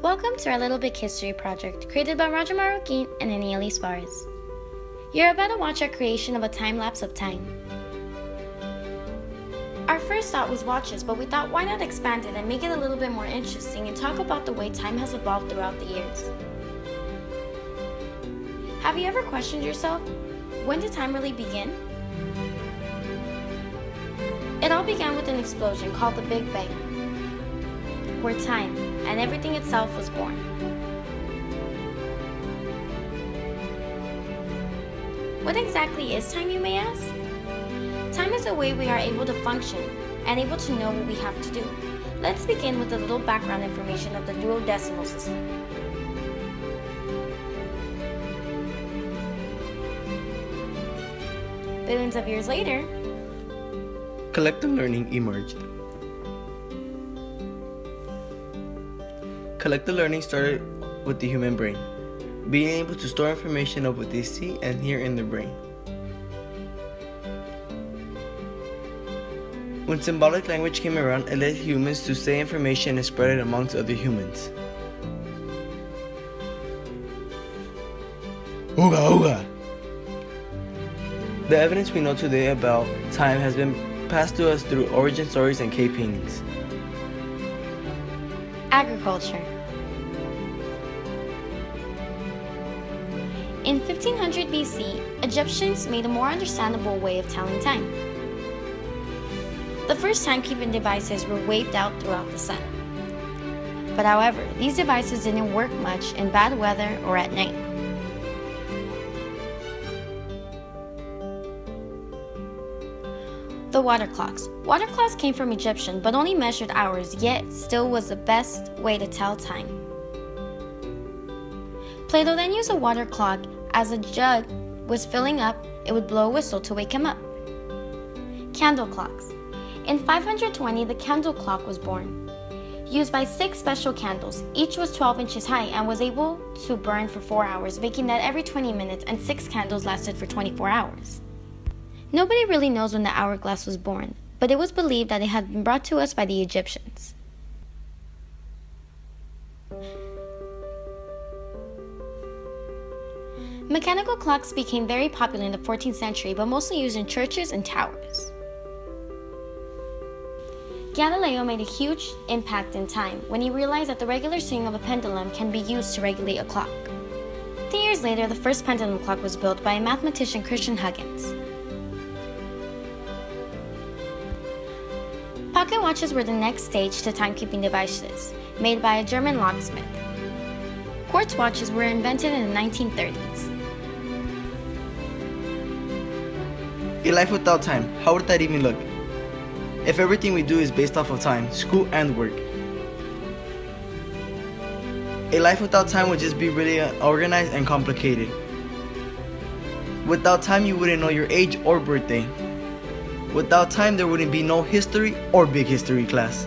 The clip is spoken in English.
Welcome to our Little Big History project, created by Roger Marroquin and Anieli Suarez. You're about to watch our creation of a time-lapse of time. Our first thought was watches, but we thought why not expand it and make it a little bit more interesting and talk about the way time has evolved throughout the years. Have you ever questioned yourself, when did time really begin? It all began with an explosion called the Big Bang, where time and everything itself was born. What exactly is time, you may ask? Time is a way we are able to function and able to know what we have to do. Let's begin with a little background information of the duodecimal system. Billions of years later, collective learning emerged. Collective learning started with the human brain, being able to store information of what they see and hear in their brain. When symbolic language came around, it led humans to say information and spread it amongst other humans. Ooga ooga! The evidence we know today about time has been passed to us through origin stories and cave paintings. agriculture. In 1500 BC, Egyptians made a more understandable way of telling time. The first timekeeping devices were waved out throughout the sun. But however, these devices didn't work much in bad weather or at night. The water clocks. Water clocks came from Egyptian, but only measured hours, yet still was the best way to tell time. Plato then used a water clock. As a jug was filling up, it would blow a whistle to wake him up. Candle clocks. In 520, the candle clock was born. Used by 6 special candles, each was 12 inches high and was able to burn for 4 hours, making that every 20 minutes, and 6 candles lasted for 24 hours. Nobody really knows when the hourglass was born, but it was believed that it had been brought to us by the Egyptians. Mechanical clocks became very popular in the 14th century, but mostly used in churches and towers. Galileo made a huge impact in time when he realized that the regular swing of a pendulum can be used to regulate a clock. 2 years later, the first pendulum clock was built by a mathematician, Christian Huygens. Pocket watches were the next stage to timekeeping devices, made by a German locksmith. Quartz watches were invented in the 1930s. A life without time, how would that even look? If everything we do is based off of time, school and work. A life without time would just be really organized and complicated. Without time, you wouldn't know your age or birthday. Without time, there wouldn't be no history or big history class.